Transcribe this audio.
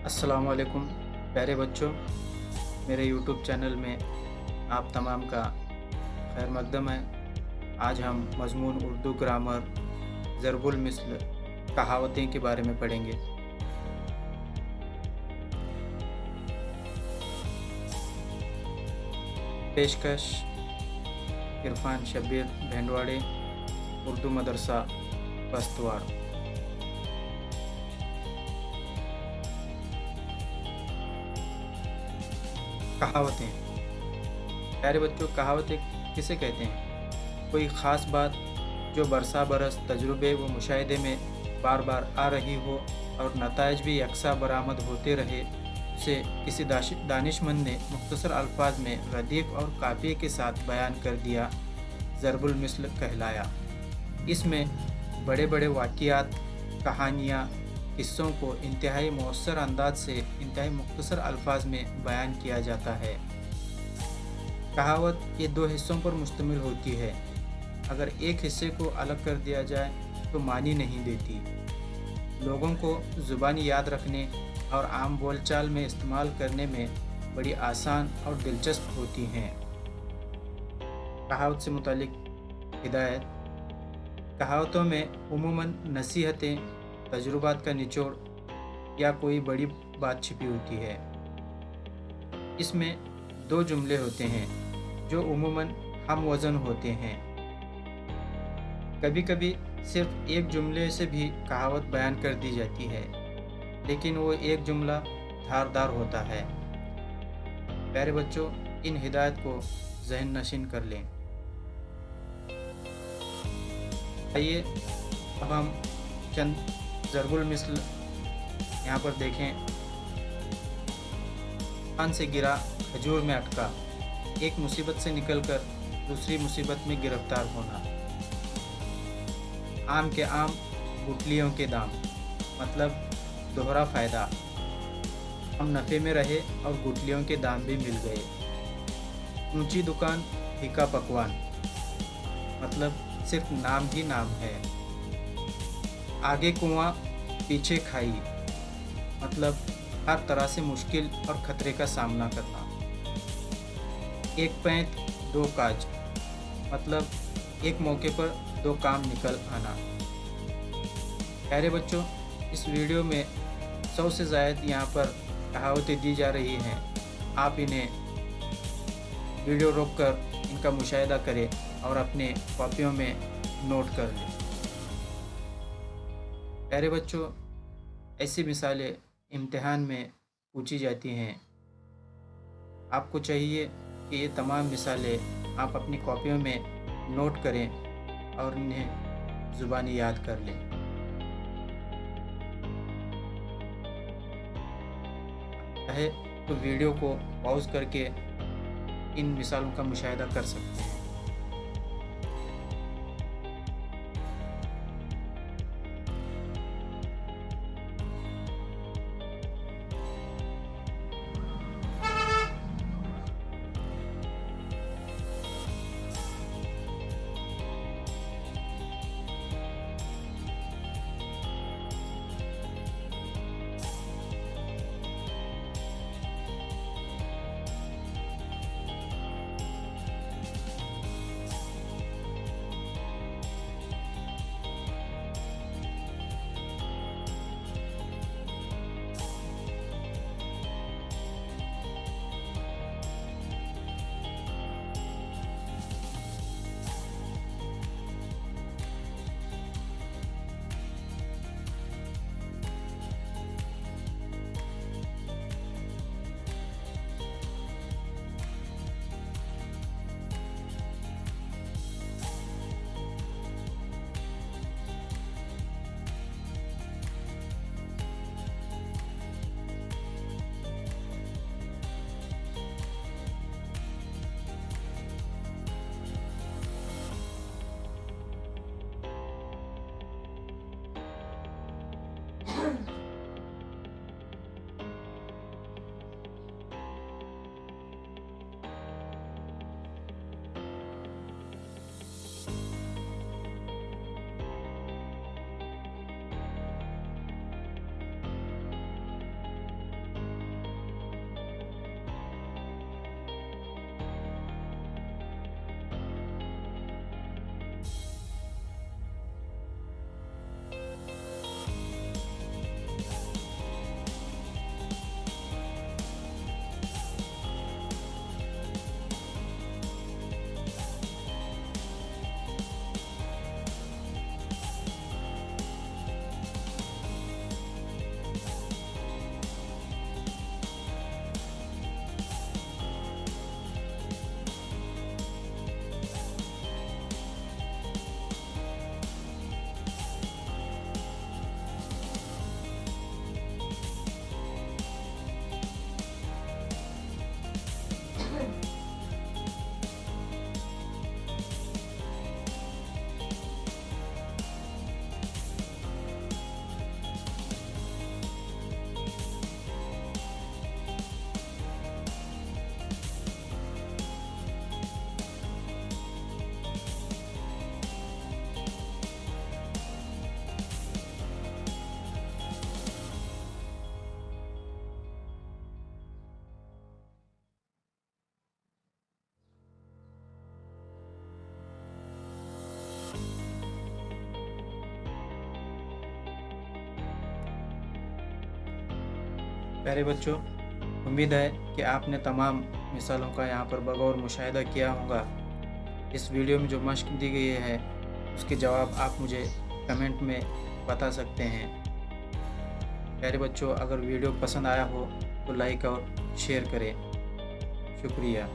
अस्सलाम वालेकुम प्यारे बच्चों, मेरे यूट्यूब चैनल में आप तमाम का खैर मकदम है। आज हम मज़मून उर्दू ग्रामर ज़रबुल मिस्ल कहावतें के बारे में पढ़ेंगे। पेशकश इरफान शब्बीर भेंडवाड़े, उर्दू मदरसा बस्तवाड़। कहावतें। प्यारे बच्चों, कहावतें किसे कहते हैं? कोई ख़ास बात जो बरसा बरस तजुर्बे व मुशाहिदे में बार बार आ रही हो और नताइज भी यकसा बरामद होते रहे, उसे किसी दानिशमंद ने मुख्तसर अल्फाज में रदीफ़ और काफ़िए के साथ बयान कर दिया, ज़रबुल मिस्ल कहलाया। इसमें बड़े बड़े वाक़ियात, कहानियाँ, किस्सों को इंतहाई मौसर अंदाज से इंतहाई मुख्तसर अल्फाज में बयान किया जाता है। कहावत ये दो हिस्सों पर मुश्तमिल होती है। अगर एक हिस्से को अलग कर दिया जाए तो मानी नहीं देती। लोगों को ज़ुबानी याद रखने और आम बोलचाल में इस्तेमाल करने में बड़ी आसान और दिलचस्प होती हैं। कहावत से मुतालिक हिदायत। कहावतों में उमूमन नसीहतें, तजुर्बात का निचोड़ या कोई बड़ी बात छिपी होती है। इसमें दो जुमले होते हैं जो उमूमन हम वज़न होते हैं। कभी कभी सिर्फ एक जुमले से भी कहावत बयान कर दी जाती है, लेकिन वो एक जुमला धारदार होता है। प्यारे बच्चों, इन हिदायत को ज़हन नशीन कर लें। आइए अब हम चंद ज़रबुल मिस्ल यहाँ पर देखें। आसमान से गिरा खजूर में अटका, एक मुसीबत से निकलकर दूसरी मुसीबत में गिरफ्तार होना। आम के आम, गुठलियों के दाम, मतलब दोहरा फ़ायदा। हम नफ़े में रहे और गुठलियों के दाम भी मिल गए। ऊंची दुकान, फीका पकवान, मतलब सिर्फ नाम ही नाम है। आगे कुआं, पीछे खाई, मतलब हर तरह से मुश्किल और ख़तरे का सामना करना। एक पैंत, दो काज, मतलब एक मौके पर दो काम निकल आना। प्यारे बच्चों, इस वीडियो में 100 से ज़ायद यहाँ पर कहावतें दी जा रही हैं। आप इन्हें वीडियो रोककर इनका मुशाहिदा करें और अपने कॉपियों में नोट कर लें। प्यारे बच्चों, ऐसी मिसालें इम्तिहान में पूछी जाती हैं। आपको चाहिए कि ये तमाम मिसालें आप अपनी कॉपियों में नोट करें और इन्हें ज़ुबानी याद कर लें। चाहे तो वीडियो को पॉज करके इन मिसालों का मुशाहिदा कर सकते हैं। प्यारे बच्चों, उम्मीद है कि आपने तमाम मिसालों का यहाँ पर बगौर मुशाहिदा किया होगा। इस वीडियो में जो मश्क दी गई है उसके जवाब आप मुझे कमेंट में बता सकते हैं। प्यारे बच्चों, अगर वीडियो पसंद आया हो तो लाइक और शेयर करें। शुक्रिया।